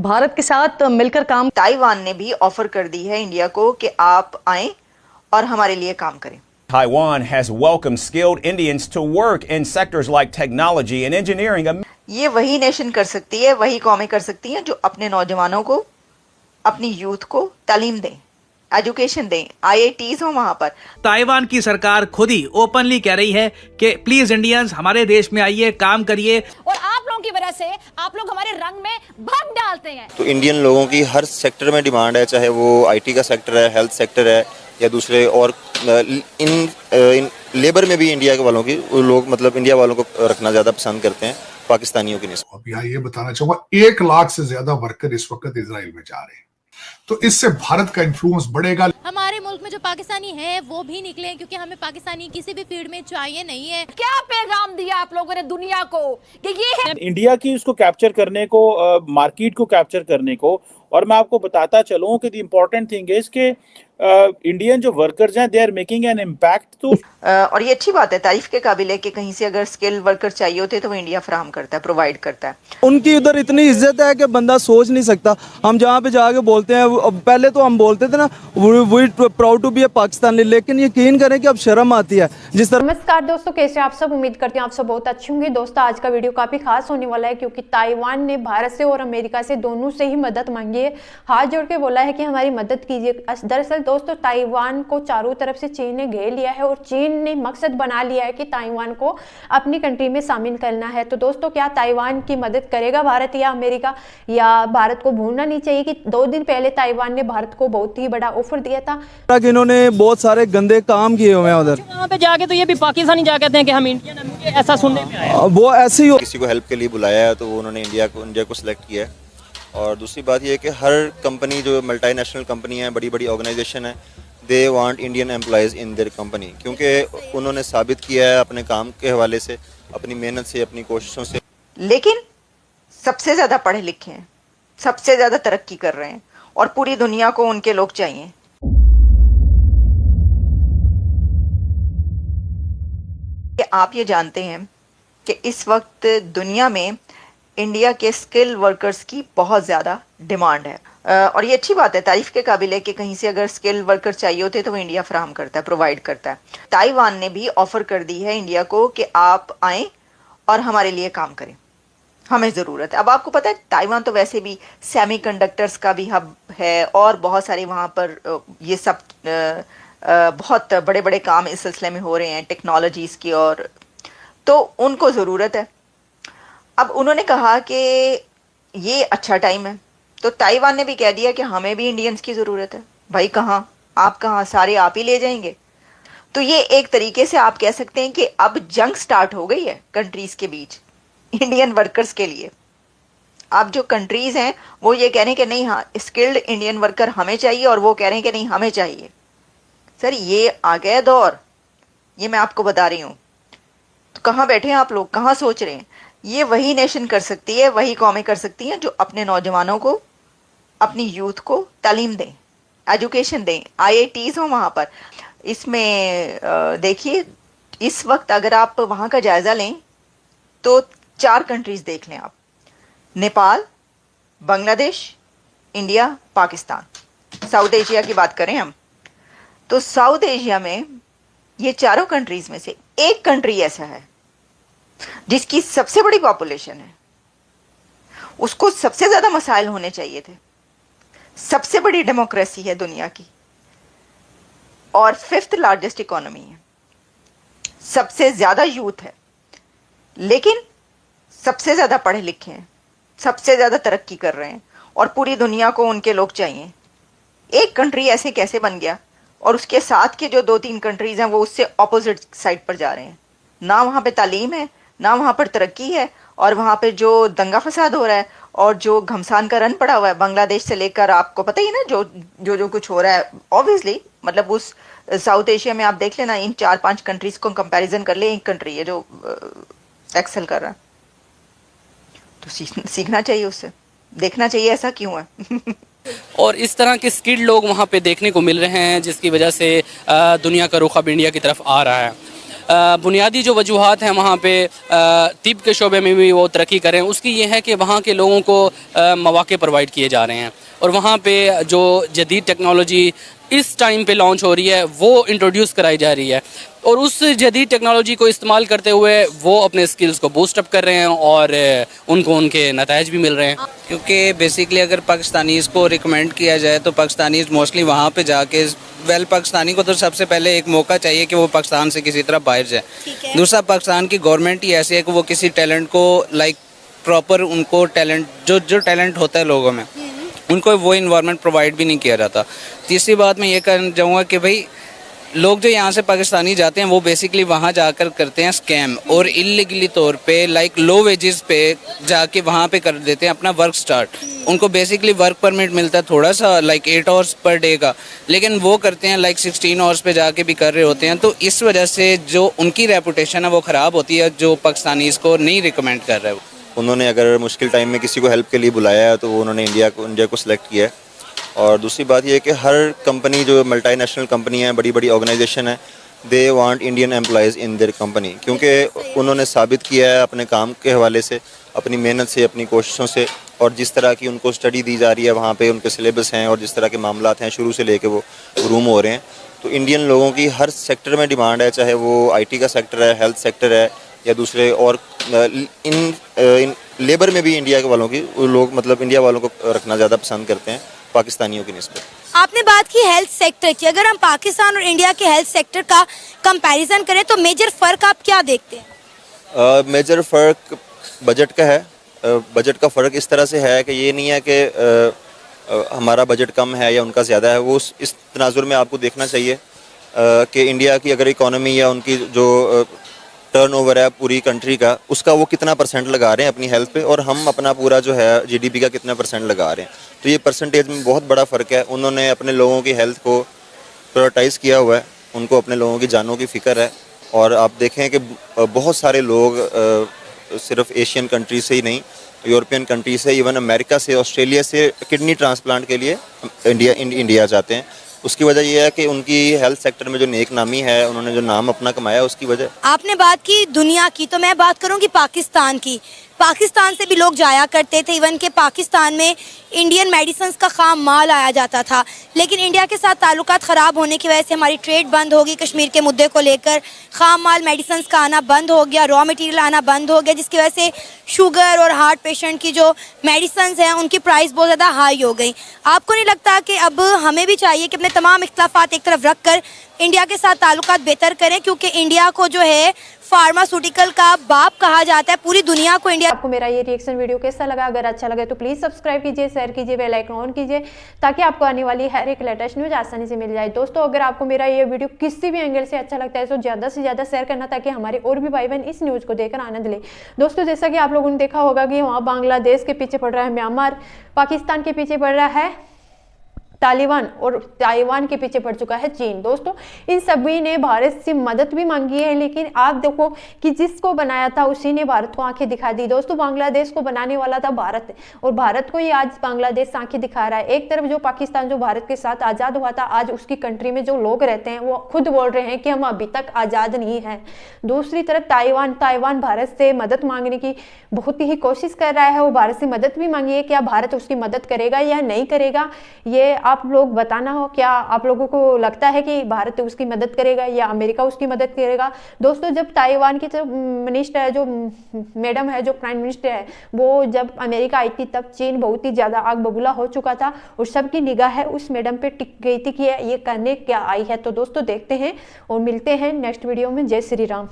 भारत के साथ मिलकर काम। ताइवान ने भी ऑफर कर दी है इंडिया को कि आप आएं और हमारे लिए काम करें। Taiwan has welcomed skilled Indians to work in sectors like technology and engineering. ये वही नेशन कर सकती है, वही कौमें कर सकती हैं जो अपने नौजवानों को, अपनी यूथ को तालीम दें, एजुकेशन दें, IITs हो वहां पर। ताइवान की सरकार खुद ही ओपनली कह रही है कि प्लीज इंडियंस हमारे देश में आइए, काम करिए। और आप लोगों की वजह से आप लोग हमारे रंग में भंग डालते हैं। तो इंडियन लोगों की हर सेक्टर में डिमांड है, चाहे वो IT का सेक्टर है, हेल्थ सेक्टर है या दूसरे, और इन लेबर में भी इंडिया के वालों की लोग मतलब इंडिया वालों को रखना ज्यादा पसंद करते हैं पाकिस्तानियों की निस्बत। अब यहाँ ये बताना चाहूंगा 1 लाख से ज्यादा वर्कर इस वक्त इजराइल में जा रहे हैं, तो इससे भारत का इन्फ्लुएंस बढ़ेगा। हमारे मुल्क में जो पाकिस्तानी हैं वो भी निकले, क्योंकि हमें पाकिस्तानी किसी भी फील्ड में चाहिए नहीं है। क्या पैगाम दिया आप लोगों ने दुनिया को कि ये है इंडिया की उसको कैप्चर करने को, मार्केट को कैप्चर करने को। और मैं आपको बताता चलूं कि द इम्पोर्टेंट थिंग इज कि इंडियन जो वर्कर्स हैं they are making an impact. तो और ये अच्छी बात है, तारीफ के काबिल है कि कहीं से अगर स्किल वर्कर चाहिए होते तो वो इंडिया फराहम करता है, प्रोवाइड करता है। उनकी उधर इतनी इज्जत है कि बंदा सोच नहीं सकता। हम जहाँ पे जाके बोलते हैं, पहले तो हम बोलते थे ना वी प्राउड टू बी ए पाकिस्तानी, लेकिन यकीन करें कि अब शर्म आती है जिस तरह। नमस्कार दोस्तों, कैसे आप सब? उम्मीद करते हैं आप सब बहुत अच्छे होंगे। दोस्तों आज का वीडियो काफी खास होने वाला है क्योंकि ताइवान ने भारत से और अमेरिका से दोनों से ही मदद मांगी है। हाथ जोड़ के बोला है कि हमारी मदद कीजिए। दरअसल दोस्तों ताइवान को चारों तरफ से चीन ने घेर लिया है और चीन ने मकसद बना लिया है कि ताइवान को अपनी कंट्री में शामिल करना है। तो दोस्तों क्या ताइवान की मदद करेगा भारत या अमेरिका? या भारत को भूलना नहीं चाहिए कि 2 दिन पहले ताइवान ने भारत को बहुत ही बड़ा ऑफर दिया था। इन्होंने बहुत सारे गंदे काम किए हुए हैं उधर। वहाँ पे जाके तो ये भी पाकिस्तानी जा कहते हैं कि हम इंडियन हैं, मुझे ऐसा सुनने में आया। वो ऐसे ही किसी को हेल्प के लिए बुलाया है तो उन्होंने इंडिया को सिलेक्ट किया है। और दूसरी बात ये है कि हर कंपनी जो मल्टीनेशनल कंपनी है, बड़ी बड़ी ऑर्गेनाइजेशन है, they want Indian employees in their company, क्योंकि उन्होंने साबित किया है अपने काम के हवाले से, अपनी मेहनत से, अपनी कोशिशों से। लेकिन सबसे ज्यादा पढ़े लिखे हैं, सबसे ज्यादा तरक्की कर रहे हैं और पूरी दुनिया को उनके लोग चाहिए। कि आप ये जानते हैं कि इस वक्त दुनिया में इंडिया के स्किल वर्कर्स की बहुत ज़्यादा डिमांड है। और ये अच्छी बात है, तारीफ के काबिल है कि कहीं से अगर स्किल वर्कर चाहिए होते तो वो इंडिया फराहम करता है, प्रोवाइड करता है। ताइवान ने भी ऑफर कर दी है इंडिया को कि आप आएं और हमारे लिए काम करें, हमें ज़रूरत है। अब आपको पता है ताइवान तो वैसे भी सेमीकंडक्टर्स का भी हब है और बहुत सारे वहाँ पर ये सब बहुत बड़े बड़े काम इस सिलसिले में हो रहे हैं टेक्नोलॉजीज़ की, और तो उनको ज़रूरत है। अब उन्होंने कहा कि ये अच्छा टाइम है, तो ताइवान ने भी कह दिया कि हमें भी इंडियंस की ज़रूरत है। भाई कहाँ, सारे आप ही ले जाएंगे। तो ये एक तरीके से आप कह सकते हैं कि अब जंग स्टार्ट हो गई है कंट्रीज़ के बीच इंडियन वर्कर्स के लिए। अब जो कंट्रीज़ हैं वो ये कह रहे हैं कि नहीं, हाँ स्किल्ड इंडियन वर्कर हमें चाहिए, और वो कह रहे हैं कि नहीं हमें चाहिए। सर ये आ गया दौर, ये मैं आपको बता रही हूँ। तो कहाँ बैठे हैं आप लोग, कहाँ सोच रहे हैं? ये वही नेशन कर सकती है, वही कौमें कर सकती हैं जो अपने नौजवानों को, अपनी यूथ को तालीम दें, एजुकेशन दें, IITs हो वहाँ पर। इसमें देखिए इस वक्त अगर आप वहाँ का जायज़ा लें तो 4 कंट्रीज़ देख लें आप, Nepal, Bangladesh, India, Pakistan. South Asia की बात करें हम तो साउथ एशिया में ये चारों कंट्रीज़ में से एक कंट्री ऐसा है जिसकी सबसे बड़ी पॉपुलेशन है, उसको सबसे ज़्यादा मसाइल होने चाहिए थे, सबसे बड़ी डेमोक्रेसी है दुनिया की, और 5th लार्जेस्ट इकोनॉमी है, सबसे ज़्यादा यूथ है, लेकिन सबसे ज़्यादा पढ़े लिखे हैं, सबसे ज़्यादा तरक्की कर रहे हैं और पूरी दुनिया को उनके लोग चाहिए। एक कंट्री ऐसे कैसे बन गया? और उसके साथ के जो 2-3 कंट्रीज़ हैं वो उससे ऑपोजिट साइड पर जा रहे हैं। ना वहाँ पे तालीम है, ना वहाँ पर तरक्की है, और वहाँ पे जो दंगा फसाद हो रहा है और जो घमसान का रन पड़ा हुआ है बांग्लादेश से लेकर, आपको पता ही ना जो कुछ हो रहा है। ऑब्वियसली मतलब उस साउथ एशिया में आप देख लेना, इन 4-5 कंट्रीज़ को कंपैरिजन कर ले, एक कंट्री है जो एक्सेल कर रहा है। तो सीखना चाहिए उससे, देखना चाहिए ऐसा क्यों है। और इस तरह के स्किल्ड लोग वहाँ पे देखने को मिल रहे हैं, जिसकी वजह से दुनिया का रुख अब इंडिया की तरफ आ रहा है। बुनियादी जो वजूहात हैं वहाँ पे तिब के शोबे में भी वो तरक्की करें, उसकी ये है कि वहाँ के लोगों को मौके प्रोवाइड किए जा रहे हैं और वहाँ पे जो जदीद टेक्नोलॉजी इस टाइम पे लॉन्च हो रही है वो इंट्रोड्यूस कराई जा रही है और उस जदीद टेक्नोलॉजी को इस्तेमाल करते हुए वो अपने स्किल्स को बूस्ट अप कर रहे हैं और उनको उनके नताइज भी मिल रहे हैं। क्योंकि बेसिकली अगर पाकिस्तानीज़ को रिकमेंड किया जाए तो पाकिस्तानीज़ मोस्टली वहाँ पे जाके पाकिस्तानी को तो सबसे पहले एक मौका चाहिए कि वो पाकिस्तान से किसी तरह बाहर जाए। दूसरा, पाकिस्तान की गवर्नमेंट ही ऐसी है कि वो किसी टैलेंट को प्रॉपर उनको टैलेंट जो टैलेंट होता है लोगों में उनको वो इन्वायरमेंट प्रोवाइड भी नहीं किया जाता। तीसरी बात मैं ये कहना चाहूँगा कि भाई लोग जो यहाँ से पाकिस्तानी जाते हैं वो बेसिकली वहाँ जाकर करते हैं स्कैम और इलीगली तौर पे लो वेजेस पे जाके वहाँ पे कर देते हैं अपना वर्क स्टार्ट। उनको बेसिकली वर्क परमिट मिलता है थोड़ा सा 8 आवर्स पर डे का, लेकिन वो करते हैं 16 आवर्स पे जाके भी कर रहे होते हैं। तो इस वजह से जो उनकी रेपुटेशन है वो ख़राब होती है, जो पाकिस्तानीज़ को नहीं रिकमेंड कर रहे। उन्होंने अगर मुश्किल टाइम में किसी को हेल्प के लिए बुलाया है तो उन्होंने इंडिया को सिलेक्ट किया है। और दूसरी बात यह है कि हर कंपनी जो मल्टीनेशनल कंपनी है, बड़ी बड़ी ऑर्गेनाइजेशन है, they want Indian employees in their company, क्योंकि उन्होंने साबित किया है अपने काम के हवाले से, अपनी मेहनत से, अपनी कोशिशों से और जिस तरह की उनको स्टडी दी जा रही है वहाँ पे उनके सिलेबस हैं और जिस तरह के मामलात हैं शुरू से लेके वो रूम हो रहे हैं। तो इंडियन लोगों की हर सेक्टर में डिमांड है, चाहे वो IT का सेक्टर है, हेल्थ सेक्टर है या दूसरे और इन लेबर में भी इंडिया के वालों की लोग इंडिया वालों को रखना ज़्यादा पसंद करते हैं पाकिस्तानियों की निस्बत। आपने बात की हेल्थ सेक्टर की, अगर हम पाकिस्तान और इंडिया के हेल्थ सेक्टर का कंपैरिजन करें तो मेजर फ़र्क आप क्या देखते हैं? मेजर फ़र्क बजट का है। बजट का फ़र्क इस तरह से है कि ये नहीं है कि हमारा बजट कम है या उनका ज़्यादा है। वो इस तनाजुर में आपको देखना चाहिए कि इंडिया की अगर इकॉनमी या उनकी जो टर्नओवर है पूरी कंट्री का, उसका वो कितना % लगा रहे हैं अपनी हेल्थ पे और हम अपना पूरा जो है GDP का कितना % लगा रहे हैं। तो ये परसेंटेज में बहुत बड़ा फ़र्क है। उन्होंने अपने लोगों की हेल्थ को प्रायोरिटाइज़ किया हुआ है, उनको अपने लोगों की जानों की फ़िक्र है। और आप देखें कि बहुत सारे लोग सिर्फ एशियन कंट्री से ही नहीं, यूरोपियन कंट्री से, इवन अमेरिका से, ऑस्ट्रेलिया से किडनी ट्रांसप्लांट के लिए इंडिया जाते हैं। उसकी वजह यह है कि उनकी हेल्थ सेक्टर में जो नेक नामी है, उन्होंने जो नाम अपना कमाया उसकी वजह। आपने बात की दुनिया की, तो मैं बात करूंगी पाकिस्तान की। पाकिस्तान से भी लोग जाया करते थे, इवन के पाकिस्तान में इंडियन मेडिसिन का खाम माल आया जाता था, लेकिन इंडिया के साथ ताल्लुकात ख़राब होने की वजह से हमारी ट्रेड बंद होगी। कश्मीर के मुद्दे को लेकर खाम माल मेडिसिन का आना बंद हो गया, रॉ मटेरियल आना बंद हो गया, जिसकी वजह से शुगर और हार्ट पेशेंट की जो मेडिसिन हैं उनकी प्राइस बहुत ज़्यादा हाई हो गई। आपको नहीं लगता कि अब हमें भी चाहिए कि अपने तमाम इख्तलाफात एक तरफ रख कर इंडिया के साथ ताल्लुकात बेहतर करें, क्योंकि इंडिया को जो है फार्मास्यूटिकल का बाप कहा जाता है पूरी दुनिया को। इंडिया आपको मेरा ये रिएक्शन वीडियो कैसा लगा? अगर अच्छा लगे तो प्लीज़ सब्सक्राइब कीजिए, शेयर कीजिए, बेल आइकन ऑन कीजिए ताकि आपको आने वाली हर एक लेटेस्ट न्यूज़ आसानी से मिल जाए। दोस्तों, अगर आपको मेरा ये वीडियो किसी भी एंगल से अच्छा लगता है तो ज़्यादा से ज़्यादा शेयर करना ताकि हमारे और भी भाई बहन इस न्यूज़ को देखकर आनंद ले। दोस्तों, जैसा कि आप लोगों ने देखा होगा कि वहाँ बांग्लादेश के पीछे पड़ रहा है म्यांमार, पाकिस्तान के पीछे पड़ रहा है तालिबान और ताइवान के पीछे पड़ चुका है चीन। दोस्तों, इन सभी ने भारत से मदद भी मांगी है, लेकिन आप देखो कि जिसको बनाया था उसी ने भारत को आंखें दिखा दी। दोस्तों, बांग्लादेश को बनाने वाला था भारत और भारत को ही आज बांग्लादेश आंखें दिखा रहा है। एक तरफ जो पाकिस्तान जो भारत के साथ आज़ाद हुआ था, आज उसकी कंट्री में जो लोग रहते हैं वो खुद बोल रहे हैं कि हम अभी तक आज़ाद नहीं हैं। दूसरी तरफ ताइवान भारत से मदद मांगने की बहुत ही कोशिश कर रहा है। वो भारत से मदद भी मांगी है, क्या भारत उसकी मदद करेगा या नहीं करेगा ये आप लोग बताना हो। क्या आप लोगों को लगता है कि भारत उसकी मदद करेगा या अमेरिका उसकी मदद करेगा? दोस्तों, जब ताइवान की जो मिनिस्टर है, जो मैडम है, जो प्राइम मिनिस्टर है, वो जब अमेरिका आई थी तब चीन बहुत ही ज़्यादा आग बबूला हो चुका था और सबकी निगाह है उस मैडम पे टिक गई थी कि ये करने क्या आई है। तो दोस्तों, देखते हैं और मिलते हैं नेक्स्ट वीडियो में। जय श्री राम।